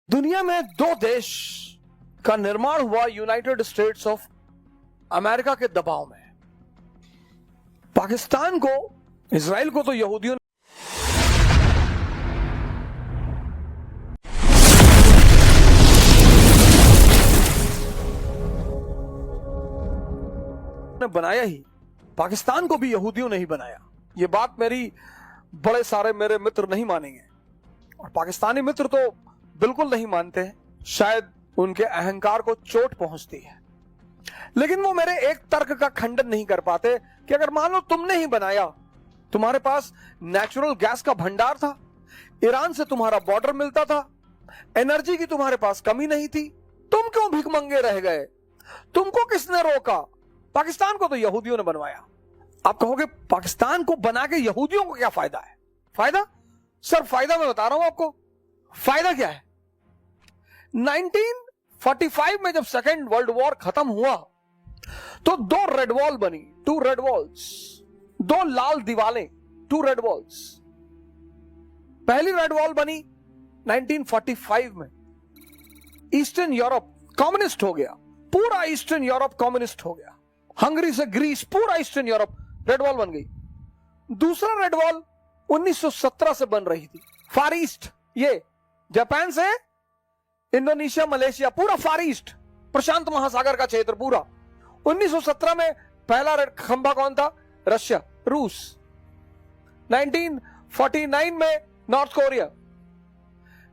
दुनिया में दो देश का निर्माण हुआ यूनाइटेड स्टेट्स ऑफ अमेरिका के दबाव में। पाकिस्तान को, इजराइल को तो यहूदियों ने बनाया ही, पाकिस्तान को भी यहूदियों ने ही बनाया। ये बात मेरी बड़े सारे मेरे मित्र नहीं मानेंगे और पाकिस्तानी मित्र तो बिल्कुल नहीं मानते हैं। शायद उनके अहंकार को चोट पहुंचती है, लेकिन वो मेरे एक तर्क का खंडन नहीं कर पाते कि अगर मान लो तुमने ही बनाया, तुम्हारे पास नेचुरल गैस का भंडार था, ईरान से तुम्हारा बॉर्डर मिलता था, एनर्जी की तुम्हारे पास कमी नहीं थी, तुम क्यों भिखमंगे रह गए? तुमको किसने रोका? पाकिस्तान को तो यहूदियों ने बनवाया। आप कहोगे पाकिस्तान को बना के यहूदियों को क्या फायदा है? फायदा सर, फायदा मैं बता रहा हूं आपको। फायदा क्या है? 1945 में जब सेकेंड वर्ल्ड वॉर खत्म हुआ तो दो रेड वॉल बनी, टू रेड वॉल्स, दो लाल दीवारें, टू रेड वॉल्स। पहली रेड वॉल बनी 1945 में। ईस्टर्न यूरोप कम्युनिस्ट हो गया, पूरा ईस्टर्न यूरोप कम्युनिस्ट हो गया। हंगरी से ग्रीस, पूरा ईस्टर्न यूरोप रेड वॉल बन गई। दूसरा रेड वॉल 1917 से बन रही थी, फार ईस्ट। ये जापान से इंडोनेशिया, मलेशिया, पूरा फार ईस्ट, प्रशांत महासागर का क्षेत्र पूरा। 1917 में पहला खंभा कौन था? रशिया, रूस। 1949 में नॉर्थ कोरिया,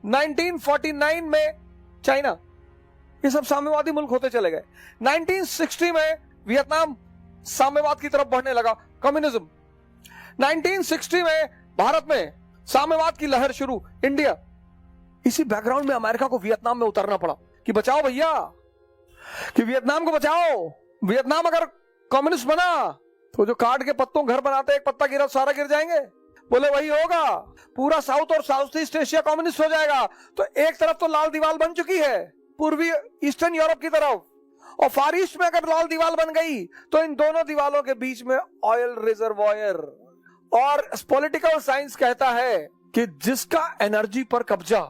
1949 में चाइना। ये सब साम्यवादी मुल्क होते चले गए। 1960 में वियतनाम साम्यवाद की तरफ बढ़ने लगा, कम्युनिज्म। 1960 में भारत में साम्यवाद की लहर शुरू, इंडिया। इसी बैकग्राउंड में अमेरिका को वियतनाम में उतरना पड़ा कि बचाओ भैया, कि वियतनाम को बचाओ। वियतनाम अगर कम्युनिस्ट बना तो जो काट के पत्तों घर बनाते, एक पत्ता गिरा सारा गिर जाएंगे। बोले वही होगा, पूरा साउथ और साउथ ईस्ट एशिया कम्युनिस्ट हो जाएगा। तो एक तरफ तो लाल दीवार बन चुकी है, पूर्वी ईस्टर्न यूरोप की तरफ, और फार ईस्ट में अगर लाल दीवार बन गई तो इन दोनों दीवारों के बीच में ऑयल रिजर्वायर। और पॉलिटिकल साइंस कहता है कि जिसका एनर्जी पर कब्जा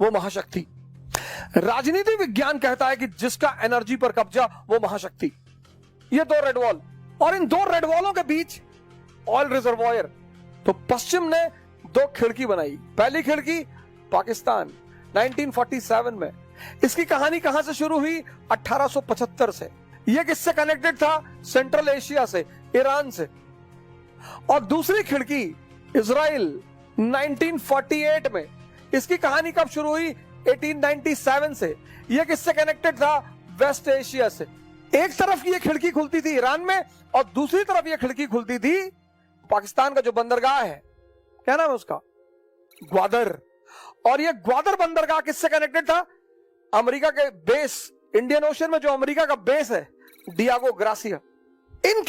वो महाशक्ति। राजनीति विज्ञान कहता है कि जिसका एनर्जी पर कब्जा वो महाशक्ति। ये दो रेड वॉल, और इन दो रेड वॉलों के बीच ऑयल रिजर्वायर। तो पश्चिम ने दो खिड़की बनाई। पहली खिड़की पाकिस्तान 1947 में। इसकी कहानी कहां से शुरू हुई? 1875 से। यह किससे कनेक्टेड था? सेंट्रल एशिया से, ईरान से। और दूसरी खिड़की इजराइल 1948 में। इसकी कहानी कब शुरू हुई? 1897 से। यह किससे कनेक्टेड था? वेस्ट एशिया से। एक तरफ ये खिड़की खुलती थी ईरान में, और दूसरी तरफ ये खिड़की खुलती थी पाकिस्तान का जो बंदरगाह है, क्या नाम है उसका? ग्वादर। और ये ग्वादर बंदरगाह किससे कनेक्टेड था? अमेरिका के बेस, इंडियन ओशन में जो अमेरिका का बेस है, डियागो ग्रासिया। इन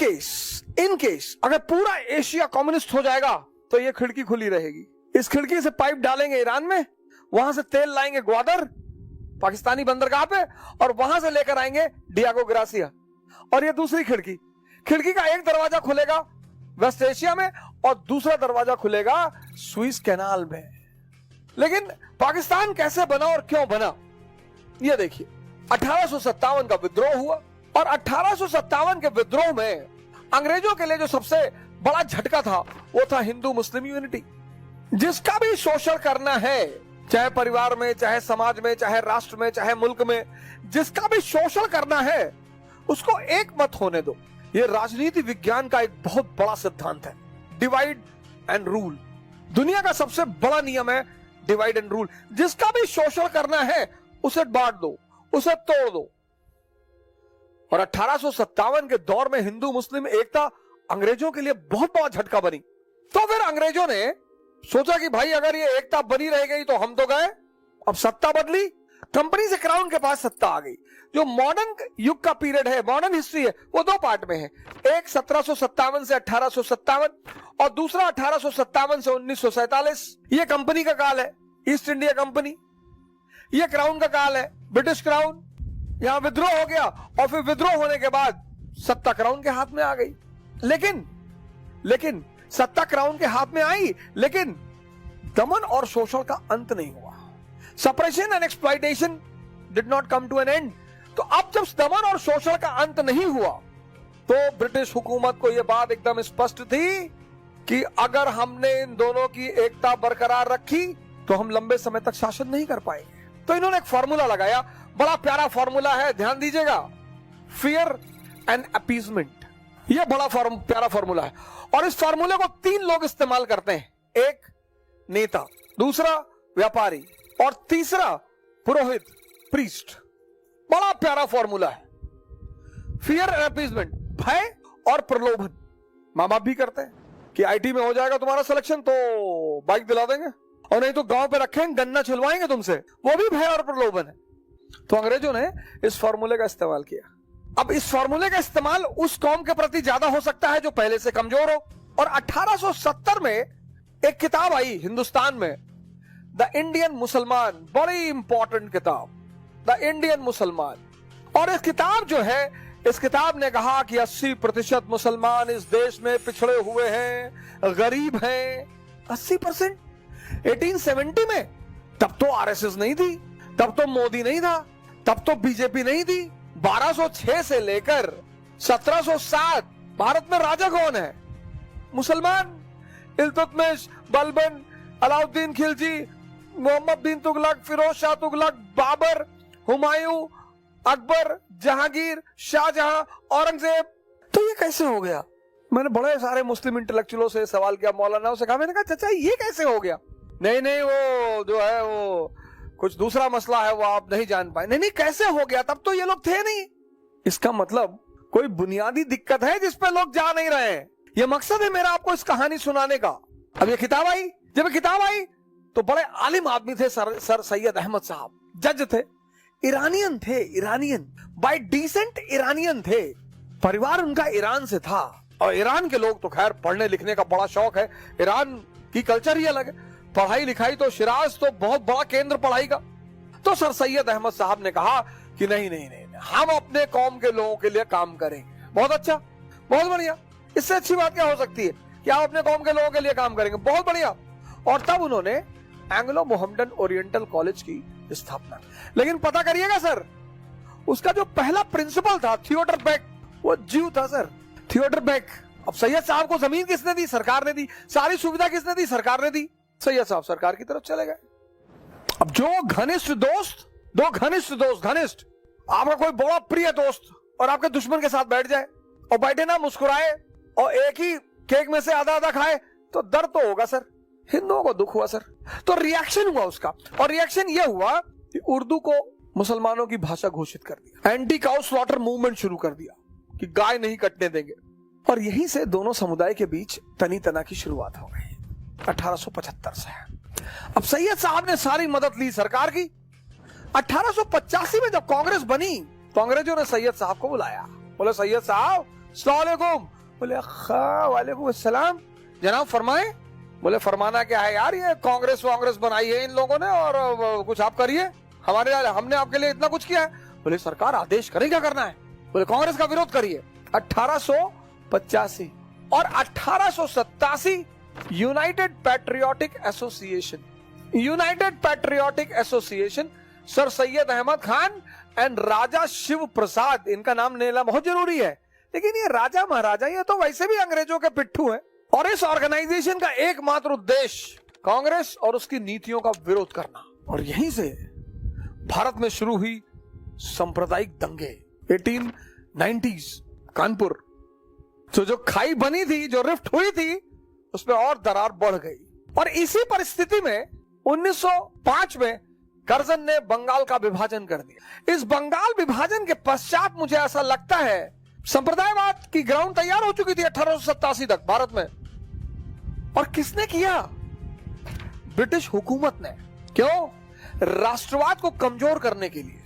केस अगर पूरा एशिया कम्युनिस्ट हो जाएगा तो ये खिड़की खुली रहेगी। इस खिड़की से पाइप डालेंगे ईरान में, वहां से तेल लाएंगे ग्वादर पाकिस्तानी बंदरगाह पे, और वहां से लेकर आएंगे डियागो ग्रासिया। और ये दूसरी खिड़की का एक दरवाजा खुलेगा वेस्ट एशिया में, और दूसरा दरवाजा खुलेगा स्विस कैनाल में। लेकिन पाकिस्तान कैसे बना और क्यों बना? ये देखिए, 1857 का विद्रोह हुआ, और 1857 के विद्रोह में अंग्रेजों के लिए जो सबसे बड़ा झटका था वो था हिंदू मुस्लिम यूनिटी। जिसका भी शोषण करना है, चाहे परिवार में, चाहे समाज में, चाहे राष्ट्र में, चाहे मुल्क में, जिसका भी शोषण करना है उसको एक मत होने दो। यह राजनीति विज्ञान का एक बहुत बड़ा सिद्धांत है, डिवाइड एंड रूल। दुनिया का सबसे बड़ा नियम है डिवाइड एंड रूल। जिसका भी शोषण करना है उसे बांट दो, उसे तोड़ दो। और 1857 के दौर में हिंदू मुस्लिम एकता अंग्रेजों के लिए बहुत बड़ा झटका बनी। तो फिर अंग्रेजों ने सोचा कि भाई अगर ये एकता बनी रह गई तो हम तो गए। अब सत्ता बदली, कंपनी से क्राउन के पास सत्ता आ गई। जो मॉडर्न युग का पीरियड है, मॉडर्न हिस्ट्री है, वो दो पार्ट में है। एक 1757 से 1857, और दूसरा 1857 से 1947। ये कंपनी का काल है, ईस्ट इंडिया कंपनी। ये क्राउन का काल है, ब्रिटिश क्राउन। यहां विद्रोह हो गया, और फिर विद्रोह होने के बाद सत्ता क्राउन के हाथ में आ गई। लेकिन सत्ता क्राउन के हाथ में आई, लेकिन दमन और शोषण का अंत नहीं हुआ। Suppression and exploitation did not come to an end. तो अब जब दमन और शोषण का अंत नहीं हुआ तो ब्रिटिश हुकूमत को यह बात एकदम स्पष्ट थी कि अगर हमने इन दोनों की एकता बरकरार रखी तो हम लंबे समय तक शासन नहीं कर पाएंगे। तो इन्होंने एक फॉर्मूला लगाया, बड़ा प्यारा फॉर्मूला है, ध्यान दीजिएगा, फियर एंड अपीजमेंट। यह बड़ा प्यारा फॉर्मूला है और इस फॉर्मूले को 3 लोग इस्तेमाल करते हैं, एक नेता, दूसरा व्यापारी और तीसरा पुरोहित, प्रीस्ट। बड़ा प्यारा फॉर्मूला है, फियर एंड अपीजमेंट, भय और प्रलोभन। मां बाप भी करते हैं कि आईटी में हो जाएगा तुम्हारा सिलेक्शन तो बाइक दिला देंगे, और नहीं तो गांव पे रखेंगे गन्ना छिलवाएंगे तुमसे, वो भी भय और प्रलोभन है। तो अंग्रेजों ने इस फॉर्मूले का इस्तेमाल किया। अब इस फॉर्मूले का इस्तेमाल उस कौम के प्रति ज्यादा हो सकता है जो पहले से कमजोर हो। और 1870 में एक किताब आई हिंदुस्तान में, द इंडियन मुसलमान, बड़ी इंपॉर्टेंट किताब, द इंडियन मुसलमान। और इस किताब जो है, इस किताब ने कहा कि 80% मुसलमान इस देश में पिछड़े हुए हैं, गरीब हैं। 80%? 1870 में? तब तो आरएसएस नहीं थी, तब तो मोदी नहीं था, तब तो बीजेपी नहीं थी। 1206 से लेकर 1707 भारत में राजा कौन है? मुसलमान। इल्तुतमिश, बलबन, अलाउद्दीन खिलजी, मोहम्मद बिन तुगलक, फिरोज शाह तुगलक, बाबर, हुमायूं, अकबर, जहांगीर, शाहजहां, औरंगजेब। तो ये कैसे हो गया? मैंने बड़े सारे मुस्लिम इंटेलेक्चुअलों से सवाल किया, मौलानाओं से कहा, मैंने कहा चाचा ये कैसे हो गया? नहीं वो जो है वो कुछ दूसरा मसला है, वो आप नहीं जान पाए। नहीं कैसे हो गया? तब तो ये लोग थे नहीं। इसका मतलब कोई बुनियादी दिक्कत है जिस पे लोग जा नहीं रहे हैं। ये मकसद है मेरा आपको इस कहानी सुनाने का। अब ये किताब आई, जब ये किताब आई तो बड़े आलिम आदमी थे, सर सैयद अहमद साहब, जज थे, ईरानियन थे, ईरानियन बाय डिसेंट ईरानियन थे, परिवार उनका ईरान से था। और ईरान के लोग तो खैर पढ़ने लिखने का बड़ा शौक है, ईरान की कल्चर ही अलग है, पढ़ाई लिखाई तो शिराज तो बहुत बड़ा केंद्र पढ़ाई का। तो सर सैयद अहमद साहब ने कहा कि नहीं, हम अपने कौम के लोगों के लिए काम करेंगे। बहुत अच्छा, बहुत बढ़िया, इससे अच्छी बात क्या हो सकती है कि आप अपने कौम के लोगों के लिए काम करेंगे, बहुत बढ़िया। और तब उन्होंने एंग्लो मोहम्मदन ओरिएंटल कॉलेज की स्थापना। लेकिन पता करिएगा सर, उसका जो पहला प्रिंसिपल था थियोडर बेक, वो जीव था सर, थियोडर बेक। अब सैयद साहब को जमीन किसने दी? सरकार ने दी। सारी सुविधा किसने दी? सरकार ने दी। सैयद साहब सरकार की तरफ चले गए। अब जो घनिष्ठ दोस्त, दो घनिष्ठ दोस्त, घनिष्ठ, आपका कोई बड़ा प्रिय दोस्त और आपके दुश्मन के साथ बैठ जाए और बैठे ना, मुस्कुराए और एक ही केक में से आधा आधा खाए, तो दर्द तो होगा सर। हिंदुओं को दुख हुआ सर, तो रिएक्शन हुआ उसका। और रिएक्शन यह हुआ कि उर्दू को मुसलमानों की भाषा घोषित कर दिया, एंटी काउ स्लॉटर मूवमेंट शुरू कर दिया कि गाय नहीं कटने देंगे। और यहीं से दोनों समुदाय के बीच तनी तना की शुरुआत हो गई 1875 से। अब सैयद साहब ने सारी मदद ली सरकार की। 1885 में जब कांग्रेस बनी तो अंग्रेजों ने सैयद साहब को बुलाया, बोले सैयद साहब अस्सलाम वालेकुम। बोले वालेकुम अस्सलाम, जनाब फरमाए। बोले फरमाना क्या है यार, ये कांग्रेस बनाई है इन लोगों ने और कुछ आप करिए, हमने आपके लिए इतना कुछ किया है। बोले सरकार आदेश करें, क्या करना है? बोले कांग्रेस का विरोध करिए। 1885 और 1887 United Patriotic Association, Sir Syed Ahmad Khan and Raja Shiv Prasad, इनका नाम लेना बहुत जरूरी है, लेकिन ये राजा महाराजा ये तो वैसे भी अंग्रेजों के पिट्ठू हैं। और इस ऑर्गेनाइजेशन का एकमात्र उद्देश्य कांग्रेस और उसकी नीतियों का विरोध करना। और यहीं से भारत में शुरू हुई सांप्रदायिक दंगे 1890s कानपुर। तो जो खाई बनी थी, जो रिफ्ट हुई थी, उसमें और दरार बढ़ गई। और इसी परिस्थिति में 1905 में कर्जन ने बंगाल का विभाजन कर दिया। इस बंगाल विभाजन के पश्चात मुझे ऐसा लगता है संप्रदायवाद की ग्राउंड तैयार हो चुकी थी 1887 तक भारत में। और किसने किया? ब्रिटिश हुकूमत ने। क्यों? राष्ट्रवाद को कमजोर करने के लिए।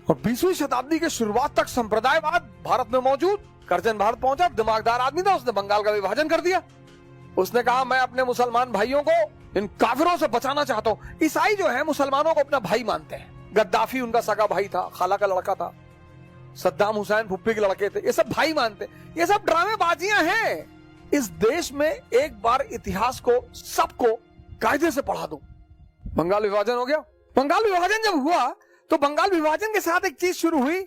और 20वीं शताब्दी के शुरुआत तक संप्रदायवाद भारत में मौजूद। कर्जन भारत पहुंचा, दिमागदार आदमी था, उसने बंगाल का विभाजन कर दिया। उसने कहा मैं अपने मुसलमान भाइयों को इन काफिरों से बचाना चाहता हूं। ईसाई जो है मुसलमानों को अपना भाई मानते हैं। गद्दाफी उनका सगा भाई था, खाला का लड़का था, सद्दाम हुसैन फुप्पी के लड़के थे, ये सब भाई मानते। ये सब ड्रामेबाजियां हैं। इस देश में एक बार इतिहास को सबको कायदे से पढ़ा दूं। बंगाल विभाजन हो गया, बंगाल विभाजन जब हुआ तो बंगाल विभाजन के साथ एक चीज शुरू हुई,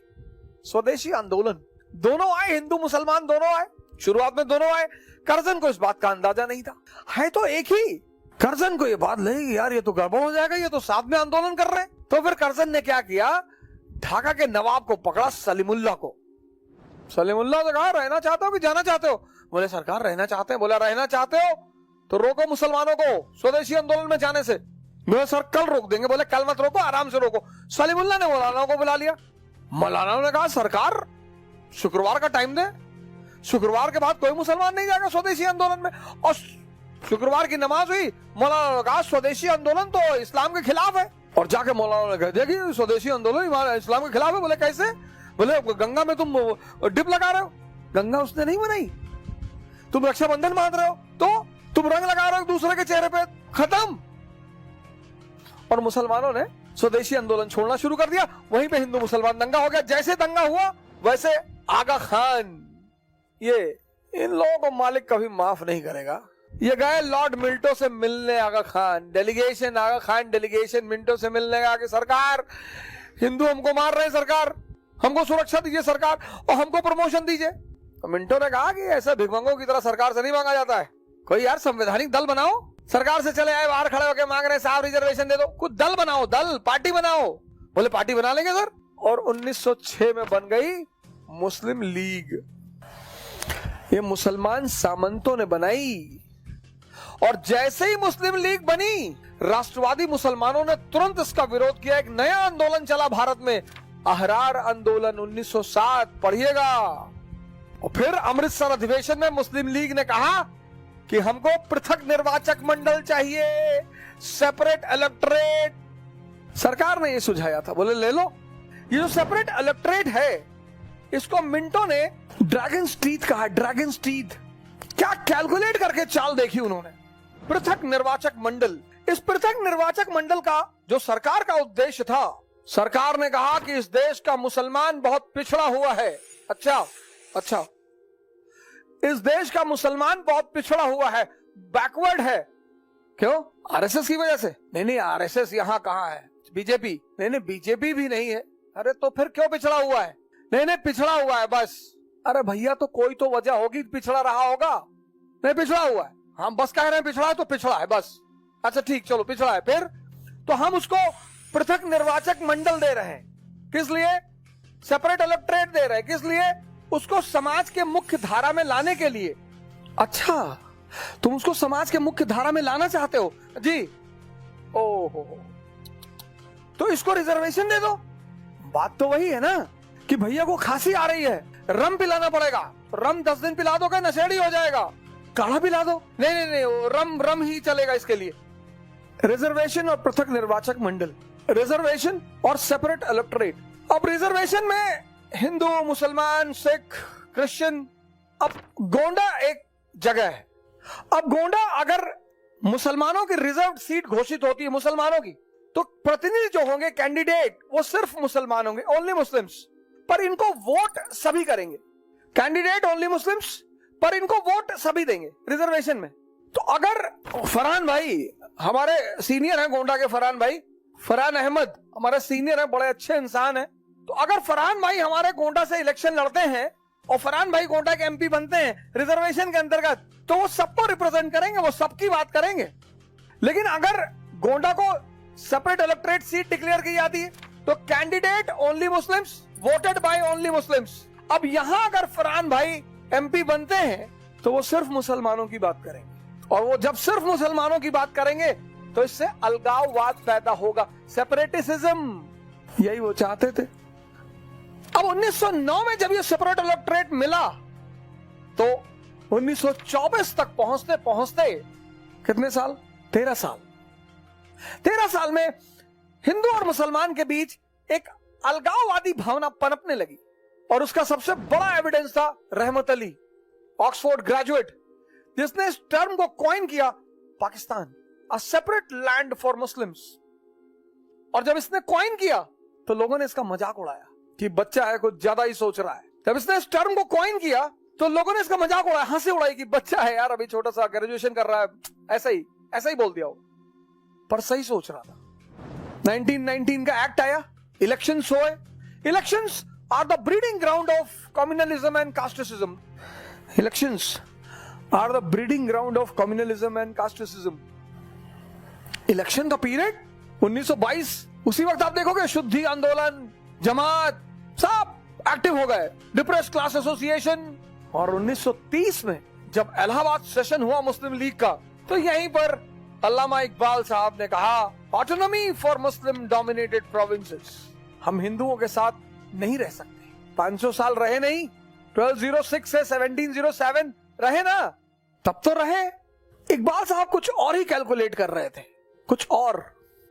स्वदेशी आंदोलन। दोनों आए, हिंदू मुसलमान दोनों आए, शुरुआत में दोनों आए। करजन को इस बात का अंदाजा नहीं था, है तो एक ही। करजन को ये बात लगी यार ये तो गड़बड़ हो जाएगा, ये तो साथ में आंदोलन कर रहे हैं। तो फिर करजन ने क्या किया, ढाका के नवाब को पकड़ा, सलीमुल्लाह को। सलीमुल्लाह से कहा रहना चाहते हो कि जाना चाहते हो? बोले सरकार रहना चाहते हैं। बोला रहना चाहते हो तो रोको मुसलमानों को स्वदेशी आंदोलन में जाने से। बोले सर कल रोक देंगे। बोले कल मत रोको, आराम से रोको। सलीमुल्लाह ने मौलाना को बुला लिया। मौलाना ने कहा सरकार शुक्रवार का टाइम दे, शुक्रवार के बाद कोई मुसलमान नहीं जाएगा स्वदेशी आंदोलन में। और शुक्रवार की नमाज हुई, मौलाना ने कहा स्वदेशी आंदोलन तो इस्लाम के खिलाफ है। और जाके मौलाना ने कह दिया कि स्वदेशी आंदोलन इस्लाम के खिलाफ है। बोले कैसे? बोले गंगा में तुम डिप लगा रहे हो। गंगा उसने नहीं बनाई, तुम रक्षाबंधन मान रहे हो तो तुम रंग लगा रहे हो दूसरे के चेहरे पे, खत्म। और मुसलमानों ने स्वदेशी आंदोलन छोड़ना शुरू कर दिया। वहीं पे हिंदू मुसलमान दंगा हो गया। जैसे दंगा हुआ वैसे आगा खान, ये इन लोगों को मालिक कभी माफ नहीं करेगा। ये गए लॉर्ड मिंटो से मिलने, आगा खान डेलीगेशन, आगा खान डेलीगेशन मिंटो से मिलने गया कि सरकार हिंदू हमको मार रहे हैं, सरकार हमको सुरक्षा दीजिए सरकार, और हमको प्रमोशन दीजिए। तो मिंटो ने कहा कि ऐसा भिखमंगों की तरह सरकार से नहीं मांगा जाता है, कोई यार संवैधानिक दल बनाओ। सरकार से चले आए, बाहर खड़े होकर मांग रहे हैं साहब रिजर्वेशन दे दो, कुछ दल बनाओ, दल पार्टी बनाओ। बोले पार्टी बना लेंगे सर। और 1906 में बन गई मुस्लिम लीग। ये मुसलमान सामंतों ने बनाई। और जैसे ही मुस्लिम लीग बनी, राष्ट्रवादी मुसलमानों ने तुरंत इसका विरोध किया। एक नया आंदोलन चला भारत में, अहरार आंदोलन 1907, पढ़िएगा। और फिर अमृतसर अधिवेशन में मुस्लिम लीग ने कहा कि हमको पृथक निर्वाचक मंडल चाहिए, सेपरेट इलेक्टोरेट। सरकार ने यह सुझाया था, बोले ले लो। ये जो सेपरेट इलेक्टोरेट है इसको मिंटो ने ड्रैगन स्ट्रीट कहा। ड्रैगन स्ट्रीट क्या कैलकुलेट करके चाल देखी उन्होंने। पृथक निर्वाचक मंडल, इस पृथक निर्वाचक मंडल का जो सरकार का उद्देश्य था, सरकार ने कहा कि इस देश का मुसलमान बहुत पिछड़ा हुआ है। अच्छा, इस देश का मुसलमान बहुत पिछड़ा हुआ है, बैकवर्ड है। क्यों? आरएसएस की वजह से? नहीं, आरएसएस यहाँ कहाँ है? बीजेपी? नहीं, बीजेपी भी नहीं है। अरे तो फिर क्यों पिछड़ा हुआ है? नहीं, पिछड़ा हुआ है बस। अरे भैया तो कोई तो वजह होगी, पिछड़ा रहा होगा। नहीं, पिछड़ा हुआ है, हम बस कह रहे हैं पिछड़ा है तो पिछड़ा है बस। अच्छा ठीक, चलो पिछड़ा है। फिर तो हम उसको पृथक निर्वाचक मंडल दे रहे हैं, किस लिए? सेपरेट इलेक्टोरेट दे रहे हैं, किस लिए? उसको समाज के मुख्य धारा में लाने के लिए। अच्छा, तुम उसको समाज के मुख्य धारा में लाना चाहते हो जी? ओहो, तो इसको रिजर्वेशन दे दो। बात तो वही है ना कि भैया को खांसी आ रही है, रम पिलाना पड़ेगा। रम 10 दिन पिला दो, क्या नशेड़ी हो जाएगा? काढ़ा पिला दो। नहीं, रम ही चलेगा इसके लिए। रिजर्वेशन और पृथक निर्वाचक मंडल, रिजर्वेशन और सेपरेट इलेक्टोरेट। अब रिजर्वेशन में हिंदू, मुसलमान, सिख, क्रिश्चियन। अब गोंडा एक जगह है। अब गोंडा अगर मुसलमानों की रिजर्व सीट घोषित होती है, मुसलमानों की, तो प्रतिनिधि जो होंगे, कैंडिडेट, वो सिर्फ मुसलमान होंगे, ओनली मुस्लिम्स। पर इनको वोट सभी करेंगे। कैंडिडेट ओनली मुस्लिम्स, पर इनको वोट सभी देंगे रिजर्वेशन में। तो अगर फरहान भाई हमारे सीनियर हैं, गोंडा के फरहान भाई, फरहान अहमद हमारे सीनियर हैं, बड़े अच्छे इंसान हैं। तो अगर फरहान भाई हमारे गोंडा से इलेक्शन लड़ते हैं और फरहान भाई गोंडा के एमपी बनते हैं रिजर्वेशन के अंतर्गत, तो वो सबको रिप्रेजेंट करेंगे, वो सबकी बात करेंगे। लेकिन अगर गोंडा को सेपरेट इलेक्टोरेट सीट डिक्लेयर की जाती है तो candidate only Muslims, voted by only Muslims. अब यहां अगर फरहान भाई एमपी बनते हैं तो वो सिर्फ मुसलमानों की बात करेंगे, और वो जब सिर्फ मुसलमानों की बात करेंगे तो इससे अलगाववाद पैदा होगा, सेपरेटिज्म। यही वो चाहते थे। अब 1909 में जब ये सेपरेट इलेक्टोरेट मिला तो 1924 तक पहुंचते पहुंचते कितने साल? 13 साल। 13 साल में हिंदू और मुसलमान के बीच एक अलगाववादी भावना पनपने लगी। और उसका सबसे बड़ा एविडेंस था रहमत अली, ऑक्सफोर्ड ग्रेजुएट, जिसने इस टर्म को कॉइन किया, Pakistan a separate land for Muslims. और जब इसने कॉइन किया तो लोगों ने इसका मजाक उड़ाया कि बच्चा है, कुछ ज्यादा ही सोच रहा है। जब इसने इस टर्म को कॉइन किया तो लोगों ने इसका मजाक उड़ाया, हंसी उड़ाई कि बच्चा है यार, अभी छोटा सा ग्रेजुएशन कर रहा है, ऐसा ही बोल दिया हो। पर सही सोच रहा था। 1919 का एक्ट आया, इलेक्शंस हुए। Elections are the breeding ground of communalism and casteism. Elections are the breeding ground of communalism and casteism. Election का पीरियड 1922, उसी वक्त आप देखोगे शुद्धि आंदोलन, जमात सब एक्टिव हो गए, डिप्रेस्ड क्लास एसोसिएशन। और 1930 में जब इलाहाबाद सेशन हुआ मुस्लिम लीग का, तो यहीं पर अल्लामा इकबाल साहब ने कहा, autonomy for Muslim dominated provinces. हम हिंदुओं के साथ नहीं रह सकते। 500 साल रहे नहीं, 1206 से 1707 रहे ना, तब तो रहे। इकबाल साहब कुछ और ही कैलकुलेट कर रहे थे, कुछ और।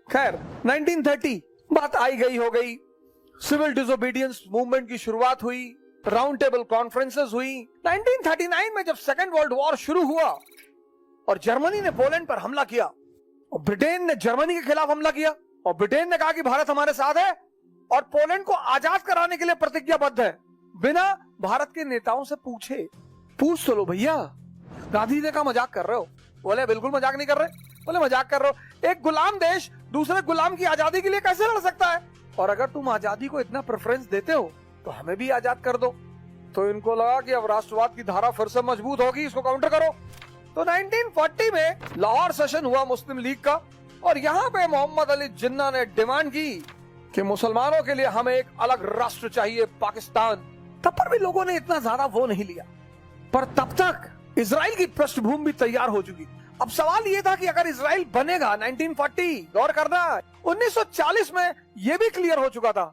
खैर 1930 बात आई गई हो गई, सिविल डिसोबीडियंस मूवमेंट की शुरुआत हुई, राउंड टेबल कॉन्फ्रेंसेस हुई। 1939 में जब सेकेंड वर्ल्ड वॉर शुरू हुआ और जर्मनी ने पोलैंड पर हमला किया और ब्रिटेन ने जर्मनी के खिलाफ हमला किया, और ब्रिटेन ने कहा कि भारत हमारे साथ है और पोलैंड को आजाद कराने के लिए प्रतिज्ञाबद्ध है, बिना भारत के नेताओं से पूछ तो लो भैया। गांधी ने कहा मजाक कर रहे हो? बोले बिल्कुल मजाक नहीं कर रहे। बोले मजाक कर रहे हो? एक गुलाम देश दूसरे गुलाम की आजादी के लिए कैसे लड़ सकता है? और अगर तुम आजादी को इतना प्रेफरेंस देते हो तो हमें भी आजाद कर दो। तो इनको लगा कि अब राष्ट्रवाद की धारा फिर से मजबूत होगी, इसको काउंटर करो। तो 1940 में लाहौर सेशन हुआ मुस्लिम लीग का, और यहाँ पे मोहम्मद अली जिन्ना ने डिमांड की कि मुसलमानों के लिए हमें एक अलग राष्ट्र चाहिए, पाकिस्तान। तब पर भी लोगों ने इतना ज्यादा वो नहीं लिया, पर तब तक इजराइल की पृष्ठभूमि भी तैयार हो चुकी। अब सवाल ये था कि अगर इजराइल बनेगा 1940, गौर करना 1940 में यह भी क्लियर हो चुका था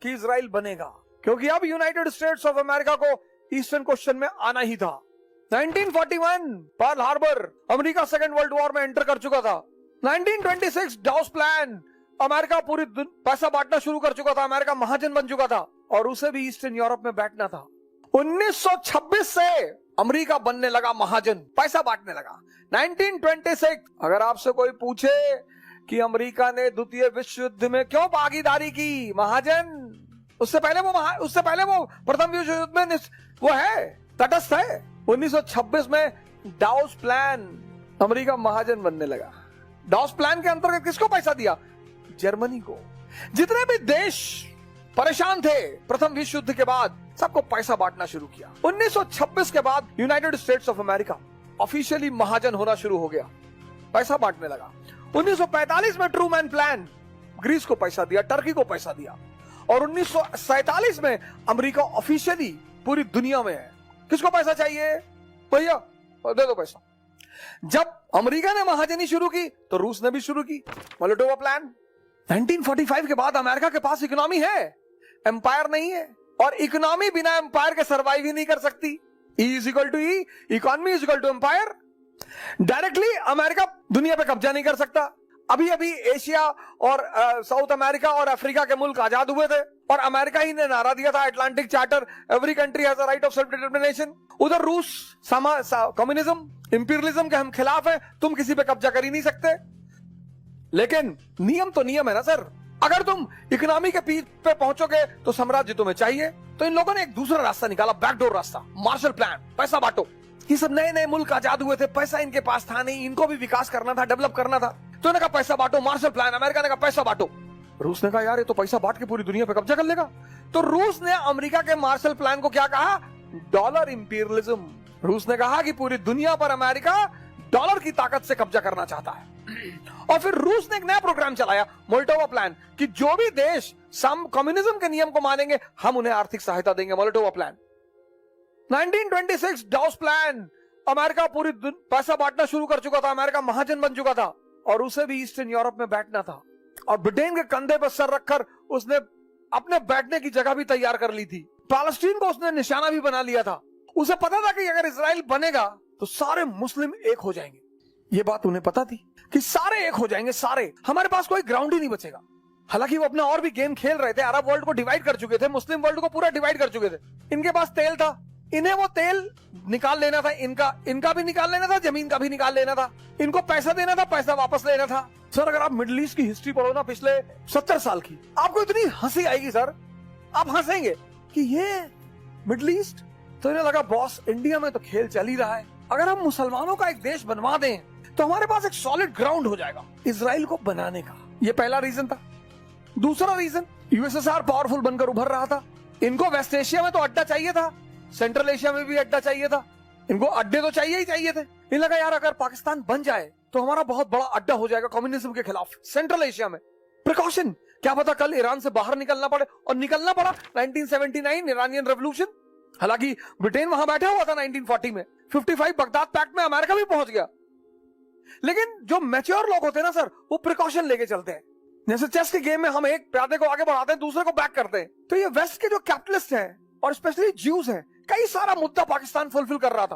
कि इजराइल बनेगा, क्योंकि अब यूनाइटेड स्टेट्स ऑफ अमेरिका को ईस्टर्न क्वेश्चन में आना ही था। 1941 Pearl Harbor, America second world war में एंटर कर चुका था। 1926 डाउस प्लान, अमेरिका पूरी पैसा बांटना शुरू कर चुका था, अमेरिका महाजन बन चुका था और उसे भी ईस्टर्न यूरोप में बैठना था। 1926 से अमेरिका बनने लगा महाजन, पैसा बांटने लगा। 1926 अगर आपसे कोई पूछे कि अमेरिका ने द्वितीय विश्व युद्ध में क्यों भागीदारी की, महाजन, उससे पहले वो प्रथम विश्व युद्ध में वो है, तटस्थ है। 1926 में डाउस प्लान, अमेरिका महाजन बनने लगा। डाउस प्लान के अंतर्गत किसको पैसा दिया? जर्मनी को। जितने भी देश परेशान थे प्रथम विश्व युद्ध के बाद, सबको पैसा बांटना शुरू किया। 1926 के बाद United States of America officially महाजन होना शुरू हो गया, पैसा बांटने लगा। 1945 में ट्रूमैन प्लान, ग्रीस को पैसा दिया, टर्की को पैसा दिया, और 1947 में अमेरिका ऑफिशियली पूरी दुनिया में है। किसको पैसा चाहिए? भैया दे दो पैसा। जब अमेरिका ने महाजनी शुरू की तो रूस ने भी शुरू की, मोलोटोवा प्लान। 1945 के बाद अमेरिका के पास इकोनॉमी है, एम्पायर नहीं है, और इकोनॉमी बिना एम्पायर के सर्वाइव ही नहीं कर सकती। E is equal to E, economy is equal to empire. Directly America दुनिया पे कब्जा नहीं कर सकता। अभी अभी एशिया और साउथ अमेरिका और अफ्रीका के मुल्क आजाद हुए थे, और अमेरिका ही ने नारा दिया था, Atlantic charter, every country has a right of self determination. उधर रूस कम्युनिज्म, इंपीरियलिज्म के हम खिलाफ है, तुम किसी पे कब्जा कर ही नहीं सकते। लेकिन नियम तो नियम है ना सर। अगर तुम इकोनॉमी के पीठ पे पहुंचोगे तो साम्राज्य तुम्हें चाहिए। तो इन लोगों ने एक दूसरा रास्ता निकाला, बैकडोर रास्ता, मार्शल प्लान, पैसा बांटो। ये सब नए नए मुल्क आजाद हुए थे, पैसा इनके पास था नहीं, इनको भी विकास करना था, डेवलप करना था। तो इन्होंने कहा पैसा बांटो, मार्शल प्लान। अमेरिका ने कहा पैसा बांटो। रूस ने कहा यार ये तो पैसा बांट के पूरी दुनिया पे कब्जा कर लेगा। तो रूस ने अमेरिका के मार्शल प्लान को क्या कहा? Dollar imperialism. रूस ने कहा कि पूरी दुनिया पर अमेरिका डॉलर की ताकत से कब्जा करना चाहता है। और फिर रूस ने एक नया प्रोग्राम चलाया, मोल्टोवा प्लान, कि जो भी देश कम्युनिज्म के नियम को मानेंगे हम उन्हें आर्थिक सहायता देंगे, मोल्टोवा प्लान। 1926 डाउस प्लान, अमेरिका पूरी पैसा बांटना शुरू कर चुका था, अमेरिका महाजन बन चुका था, और उसे भी ईस्टर्न यूरोप में बैठना था। और ब्रिटेन के कंधे पर सर रखकर उसने अपने बैठने की जगह भी तैयार कर ली थी। पैलेस्टीन को उसने निशाना भी बना लिया था। उसे पता था कि अगर इजराइल बनेगा तो सारे मुस्लिम एक हो जाएंगे। ये बात उन्हें पता थी कि सारे एक हो जाएंगे, सारे, हमारे पास कोई ग्राउंड ही नहीं बचेगा। हालांकि वो अपना और भी गेम खेल रहे थे, अरब वर्ल्ड को डिवाइड कर चुके थे, मुस्लिम वर्ल्ड को पूरा डिवाइड कर चुके थे। इनके पास तेल था, इन्हें वो तेल निकाल लेना था, इनका भी निकाल लेना था, जमीन का भी निकाल लेना था, इनको पैसा देना था, पैसा वापस लेना था। सर अगर आप मिडिल ईस्ट की हिस्ट्री पढ़ो ना पिछले 70 साल की, आपको इतनी हंसी आएगी सर, आप हंसेंगे कि ये मिडिल ईस्ट। तो इन्हें लगा बॉस इंडिया में तो खेल चल ही रहा है, अगर हम मुसलमानों का एक देश बनवा दें तो हमारे पास एक सॉलिड ग्राउंड हो जाएगा इजराइल को बनाने का। ये पहला रीजन था। दूसरा रीजन, यूएसएसआर पावरफुल बनकर उभर रहा था। इनको वेस्ट एशिया में तो अड्डा चाहिए था, सेंट्रल एशिया में भी अड्डा चाहिए था, इनको अड्डे तो चाहिए ही चाहिए थे। इन लगा यार अगर पाकिस्तान बन जाए तो हमारा बहुत बड़ा अड्डा हो जाएगा कम्युनिज्म के खिलाफ सेंट्रल एशिया में। प्रिकॉशन, क्या पता कल ईरान से बाहर निकलना पड़े, और निकलना पड़ा 1979 ईरानियन रेवोल्यूशन। हालांकि ब्रिटेन वहां बैठा हुआ था 1940 में, 55 बगदाद पैक्ट में अमेरिका भी पहुंच गया। लेकिन जो मैच्योर लोग होते हैं ना सर, वो प्रिकॉशन लेके चलते हैं। जैसे चेस के गेम में हम एक प्यादे को आगे बढ़ाते हैं, दूसरे को बैक करते हैं। तो ये वेस्ट के जो कैपिटलिस्ट हैं और स्पेशली ज्यूज हैं, कई सारा मुद्दा पाकिस्तान फुलफिल कर रहा था।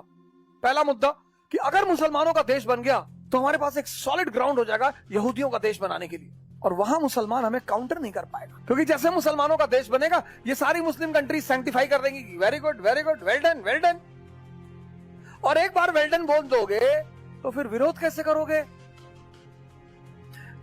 पहला मुद्दा कि अगर मुसलमानों का देश बन गया तो हमारे पास एक सॉलिड ग्राउंड हो जाएगा यहूदियों का देश बनाने के लिए, और वहां मुसलमान हमें काउंटर नहीं कर पाएगा, क्योंकि जैसे मुसलमानों का देश बनेगा ये सारी मुस्लिम कंट्री सैंक्टिफाई कर देंगी, very good very good, well done well done. और एक बार वेल डन बोल दोगे तो फिर विरोध कैसे करोगे।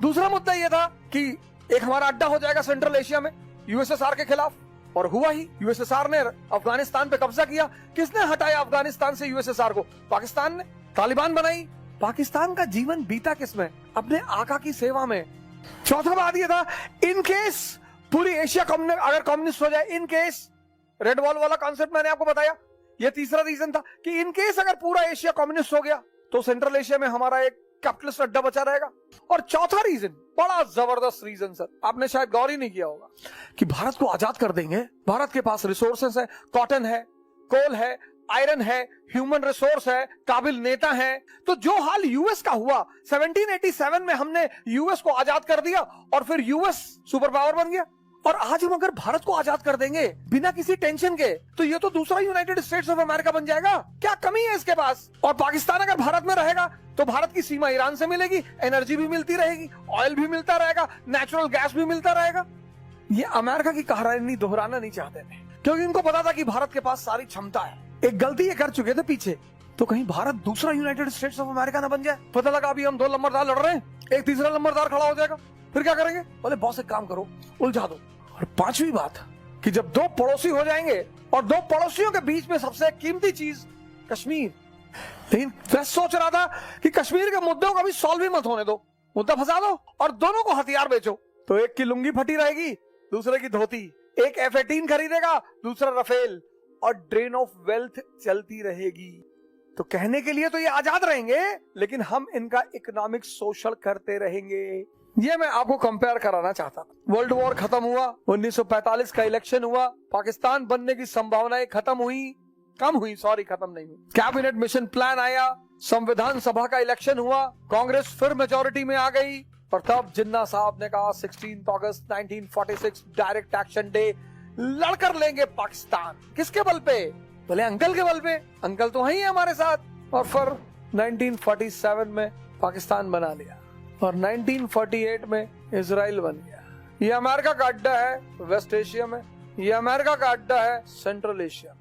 दूसरा मुद्दा यह था कि एक हमारा अड्डा हो जाएगा सेंट्रल एशिया में यूएसएसआर के खिलाफ, और हुआ ही। यूएसएसआर ने अफगानिस्तान पे कब्जा किया। किसने हटाया अफगानिस्तान से यूएसएसआर को? पाकिस्तान ने। तालिबान बनाई। पाकिस्तान का जीवन बीता किसमें? अपने आका की सेवा में। चौथा बात यह था, इन केस पूरी एशिया अगर कम्युनिस्ट हो जाए, इन केस, रेड वॉल वाला कॉन्सेप्ट मैंने आपको बताया। यह तीसरा रीजन था कि इन केस अगर पूरा एशिया कम्युनिस्ट हो गया तो सेंट्रल एशिया में हमारा एक कैपिटलिस्ट अड्डा बचा रहेगा। और चौथा रीजन, बड़ा जबरदस्त रीजन सर, आपने शायद गौर ही नहीं किया होगा, कि भारत को आजाद कर देंगे। भारत के पास रिसोर्सेस है, कॉटन है, कोल है, आयरन है, ह्यूमन रिसोर्स है, काबिल नेता है। तो जो हाल यूएस का हुआ 1787 में, हमने यूएस को आजाद कर दिया और फिर यूएस सुपर पावर बन गया। और आज हम अगर भारत को आजाद कर देंगे बिना किसी टेंशन के, तो ये तो दूसरा यूनाइटेड स्टेट्स ऑफ अमेरिका बन जाएगा। क्या कमी है इसके पास? और पाकिस्तान अगर भारत में रहेगा तो भारत की सीमा ईरान से मिलेगी, एनर्जी भी मिलती रहेगी, ऑयल भी मिलता रहेगा, नेचुरल गैस भी मिलता रहेगा। ये अमेरिका की कहानी दोहराना नहीं चाहते थे, क्योंकि इनको पता था कि भारत के पास सारी क्षमता है। एक गलती ये कर चुके थे पीछे, तो कहीं भारत दूसरा यूनाइटेड स्टेट्स ऑफ अमेरिका ना बन जाए। पता लगा अभी हम 2 नंबरदार लड़ रहे हैं, एक तीसरा नंबरदार खड़ा हो जाएगा, फिर क्या करेंगे? बोले बॉस एक काम करो, उलझा दो। और पांचवी बात कि जब 2 पड़ोसी हो जाएंगे और 2 पड़ोसियों के बीच में सबसे कीमती चीज कश्मीर, लेकिन वेस्ट सोच रहा था कि कश्मीर के मुद्दों को भी सॉल्व ही मत होने दो, मुद्दा फंसा दो और दोनों को हथियार बेचो। तो एक की लुंगी फटी रहेगी, दूसरे की धोती, एक F-18 खरीदेगा, दूसरा रफेल, और ड्रेन ऑफ वेल्थ चलती रहेगी। तो कहने के लिए तो ये आजाद रहेंगे, लेकिन हम इनका इकोनॉमिक शोषण करते रहेंगे। ये मैं आपको कंपेयर कराना चाहता था। वर्ल्ड वॉर खत्म हुआ, 1945 का इलेक्शन हुआ, पाकिस्तान बनने की संभावनाएं खत्म हुई, खत्म नहीं हुई। कैबिनेट मिशन प्लान आया, संविधान सभा का इलेक्शन हुआ, कांग्रेस फिर मेजोरिटी में आ गई। प्रताप जिन्ना साहब ने कहा 16 अगस्त 1946 डायरेक्ट एक्शन डे, लड़कर लेंगे पाकिस्तान। किसके बल पे? बोले अंकल के बल पे। अंकल तो वही है हमारे साथ। और फिर 1947 में पाकिस्तान बना लिया और 1948 में इजराइल बन गया। ये अमेरिका का अड्डा है वेस्ट एशिया में, ये अमेरिका का अड्डा है सेंट्रल एशिया में।